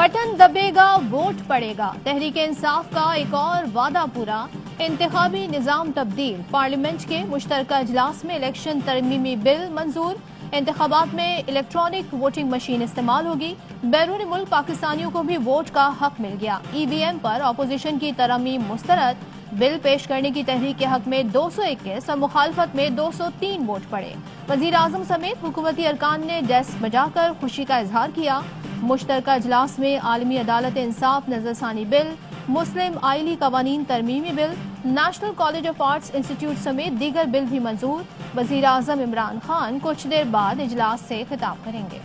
Button दबेगा vote पड़ेगा। तहरीक इंसाफ का एक और वादा पूरा। इंतखाबी निजाम तब्दील। पार्लियामेंट के मुश्तरका इजलास में इलेक्शन तरमीमी बिल मंजूर। इंतखाबात में इलेक्ट्रॉनिक वोटिंग मशीन इस्तेमाल होगी। बैरून मुल्क पाकिस्तानियों को भी वोट का हक मिल गया। EVM पर अपोजिशन की तरमीम मुस्तरद। बिल पेश करने की तहरीक के हक में 221 और मुखालफत में 203 वोट पड़े। वजीर आजम समेत हुकूमती अरकान ने डेस्क बजाकर खुशी का इजहार किया। मुश्तरका इजलास में आलमी अदालत इंसाफ नजरसानी बिल, मुस्लिम आइली कवानीन तरमीमी bill, national college of arts institute समेत दीगर बिल भी मंजूर। वजीर आजम इमरान खान कुछ देर बाद इजलास से खिताब करेंगे।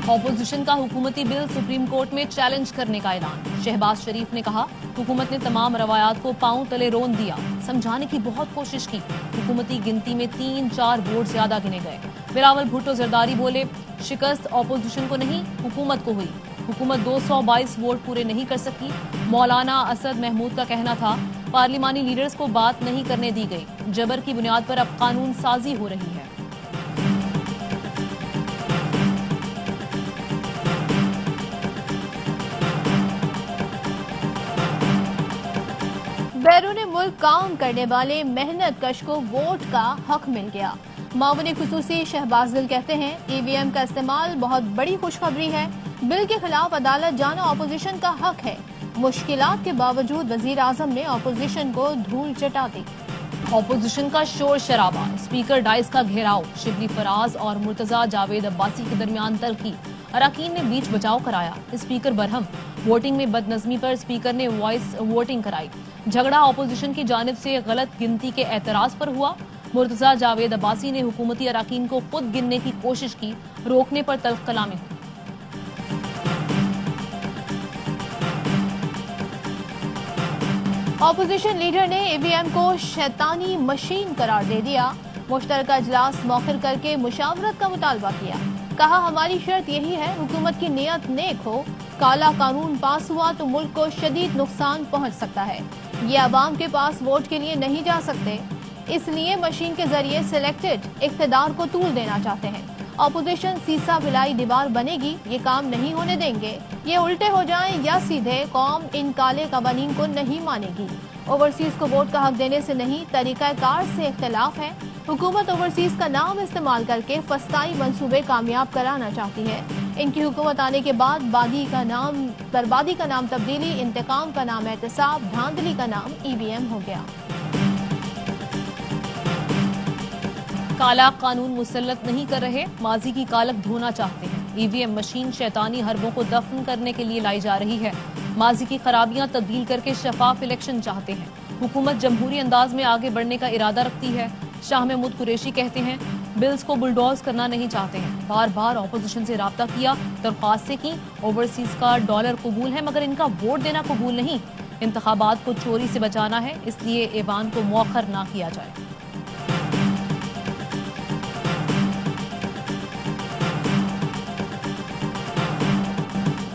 ऑपोजिशन का हुकूमती बिल सुप्रीम कोर्ट में चैलेंज करने का ऐलान। शहबाज शरीफ ने कहा, हुकूमत ने तमाम रवायात को पांव तले रोन दिया। समझाने की बहुत कोशिश की। हुकूमती गिनती में 3-4 वोट ज्यादा गिने गए। बिलावल भुट्टो जरदारी बोले, शिकस्त ऑपोजिशन को नहीं हुकूमत को हुई। हुकूमत 222 वोट पूरे नहीं कर सकी। मौलाना असद महमूद का कहना था, पार्लिमानी लीडर्स को बात नहीं करने दी गई। जबर की बुनियाद पर अब कानून साजी हो रही है। बैरून मुल्क काम करने वाले मेहनत कश को वोट का हक मिल गया। मामून खुसूसी शहबाज दिल कहते हैं, EVM का इस्तेमाल बहुत बड़ी खुशखबरी है। बिल के खिलाफ अदालत जाना अपोजिशन का हक है। मुश्किलात के बावजूद वजीर आजम ने अपोजिशन को धूल चटा दी। ऑपोजिशन का शोर शराबा, स्पीकर डाइस का घेराव, शिबली फराज और मुर्तजा जावेद अब्बासी के दरमियान तल्खी। अरकान ने बीच बचाव कराया। स्पीकर बरहम। वोटिंग में बदनज़मी पर स्पीकर ने वॉइस वोटिंग कराई। झगड़ा ऑपोजिशन की जानिब से गलत गिनती के एतराज पर हुआ। मुर्तजा जावेद अब्बासी ने हुकूमती अरकान को खुद गिनने की कोशिश की। रोकने पर तल्ख कलामी हुई। ऑपोजिशन लीडर ने EVM को शैतानी मशीन करार दे दिया। मुश्तरका इजलास मौखिर करके मुशावरत का मुतालबा किया। कहा, हमारी शर्त यही है, हुकूमत की नियत नेक हो। काला कानून पास हुआ तो मुल्क को शदीद नुकसान पहुंच सकता है। ये अवाम के पास वोट के लिए नहीं जा सकते, इसलिए मशीन के जरिए सिलेक्टेड इख्तिदार को तूल देना चाहते हैं। ऑपोजिशन सीसा बिलाई दीवार बनेगी, ये काम नहीं होने देंगे। ये उल्टे हो जाएं या सीधे, कौम इन काले कवानीन को नहीं मानेगी। ओवरसीज को वोट का हक देने से नहीं, तरीकाकार से इख्तिलाफ है। हुकूमत ओवरसीज का नाम इस्तेमाल करके फस्ताई मंसूबे कामयाब कराना चाहती है। इनकी हुकूमत आने के बाद बर्बादी का नाम तब्दीली, इंतकाम का नाम एहतसाब, धांधली का नाम EVM हो गया। काला कानून मुसल्लत नहीं कर रहे, माजी की कालक धोना चाहते हैं। EVM मशीन शैतानी हरबों को दफन करने के लिए लाई जा रही है। माजी की खराबियां तब्दील करके शफाफ इलेक्शन चाहते हैं। हुकूमत जमहूरी अंदाज में आगे बढ़ने का इरादा रखती है। शाह महमूद कुरैशी कहते हैं, बिल्स को बुलडोज करना नहीं चाहते हैं। बार बार ऑपोजिशन से राब्ता किया, दरख्वास्तें की। ओवरसीज का डॉलर कबूल है, मगर इनका वोट देना कबूल नहीं। इंतखाबात को चोरी से बचाना है, इसलिए ऐवान को मौखर ना किया जाए।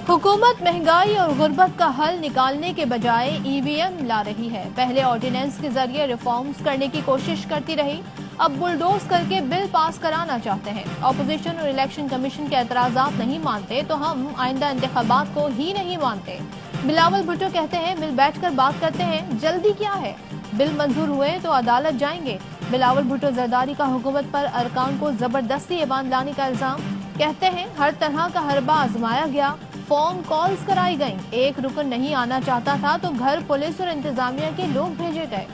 हुकूमत महंगाई और गुर्बत का हल निकालने के बजाय EVM ला रही है। पहले ऑर्डिनेंस के जरिए रिफॉर्म्स करने की कोशिश करती रही, अब बुलडोज करके बिल पास कराना चाहते हैं। ऑपोजिशन और इलेक्शन कमीशन के एतराजात नहीं मानते तो हम आइंदा इंतखाबात को ही नहीं मानते। बिलावल भुट्टो कहते हैं, मिल बैठकर बात करते हैं, जल्दी क्या है। बिल मंजूर हुए तो अदालत जाएंगे। बिलावल भुट्टो जरदारी का हुकूमत पर अरकान को जबरदस्ती ऐवान लाने का इल्जाम। कहते हैं, हर तरह का हरबा आजमाया गया, फोन कॉल्स कराई गईं। एक रुकन नहीं आना चाहता था तो घर पुलिस और इंतजामिया के लोग भेजे गए।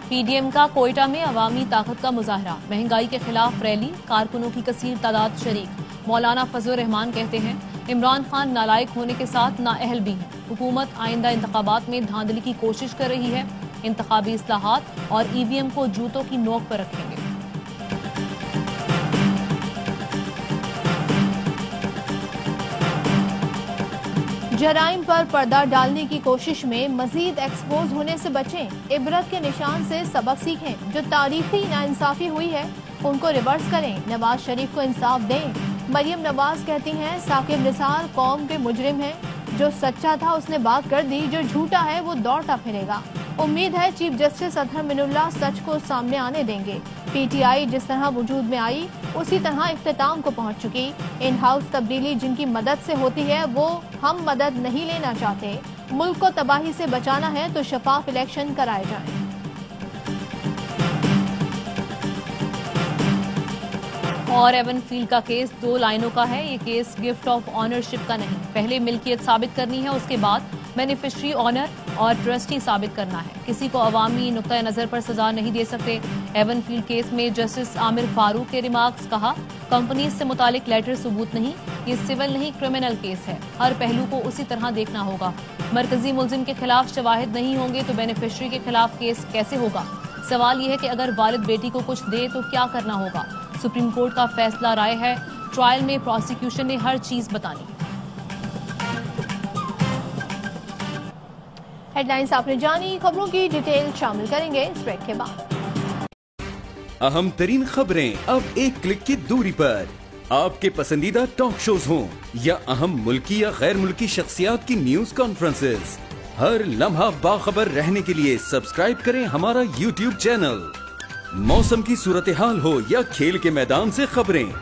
PDM का कोयटा में अवामी ताकत का मुजाहरा। महंगाई के खिलाफ रैली, कारकुनों की कसीर तादाद शरीक। मौलाना फजल रहमान कहते हैं, इमरान खान नालायक होने के साथ नाअहल भी है। हुकूमत आइंदा इंतखाबात में धांधली की कोशिश कर रही है। इंतखाबी इस्लाहात और EVM को जूतों की नोक पर रखेंगे। जराइम पर पर्दा डालने की कोशिश में मजीद एक्सपोज होने से बचें। इबरत के निशान से सबक सीखें। जो तारीखी नाइंसाफी हुई है उनको रिवर्स करें। नवाज शरीफ को इंसाफ दें। मरियम नवाज कहती हैं, साकिब निसार कौम के मुजरिम हैं। जो सच्चा था उसने बात कर दी, जो झूठा है वो दौड़ता फिरेगा। उम्मीद है चीफ जस्टिस अतहर मिनुल्लाह सच को सामने आने देंगे। पीटीआई जिस तरह वजूद में आई उसी तरह इख्तिताम को पहुंच चुकी। इन हाउस तब्दीली जिनकी मदद से होती है वो हम मदद नहीं लेना चाहते। मुल्क को तबाही से बचाना है तो शफाफ इलेक्शन कराए जाएं। और एवन फील्ड का केस 2 लाइनों का है। ये केस गिफ्ट ऑफ ऑनरशिप का नहीं, पहले मिल्कियत साबित करनी है, उसके बाद बेनिफिशरी ऑनर और ट्रस्टी साबित करना है। किसी को अवामी नुक्ता नजर पर सजा नहीं दे सकते। एवन फील्ड केस में जस्टिस आमिर फारूक के रिमार्क्स, कहा कंपनी से मुतालिक लेटर सबूत नहीं, ये सिविल नहीं क्रिमिनल केस है, हर पहलू को उसी तरह देखना होगा। मरकजी मुलजिम के खिलाफ शवाहिद नहीं होंगे तो बेनिफिशरी के खिलाफ केस कैसे होगा। सवाल यह है कि अगर वालिद बेटी को कुछ दे तो क्या करना होगा। सुप्रीम कोर्ट का फैसला राय है, ट्रायल में प्रोसिक्यूशन ने हर चीज बतानी। हेडलाइंस आपने जानी, खबरों की डिटेल शामिल करेंगे इस ब्रेक के बाद। अहम तरीन खबरें अब एक क्लिक की दूरी पर। आपके पसंदीदा टॉक शोज हों या अहम मुल्की या गैर मुल्की शख्सियात की न्यूज कॉन्फ्रेंसेस, हर लम्हा बाखबर रहने के लिए सब्सक्राइब करें हमारा YouTube चैनल। मौसम की सूरत हाल हो या खेल के मैदान से खबरें,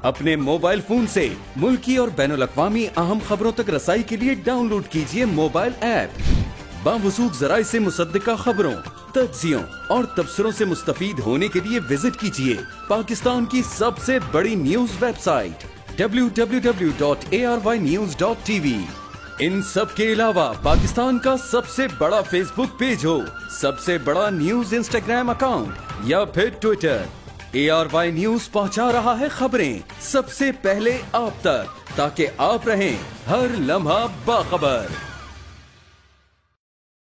अपने मोबाइल फोन से मुल्की और बैनुल अक़वामी अहम खबरों तक रसाई के लिए डाउनलोड कीजिए मोबाइल ऐप। बावसूख ज़राए से मुसद्दिका खबरों, तज्ज़ियों और तबसरों से मुस्तफीद होने के लिए विजिट कीजिए पाकिस्तान की सबसे बड़ी न्यूज वेबसाइट www.arYnews.tv। इन सब के अलावा पाकिस्तान का सबसे बड़ा फेसबुक पेज हो, सबसे बड़ा न्यूज इंस्टाग्राम अकाउंट या फिर ट्विटर, ARY न्यूज पहुंचा रहा है खबरें सबसे पहले आप तक, ताकि आप रहें हर लम्हा बाखबर।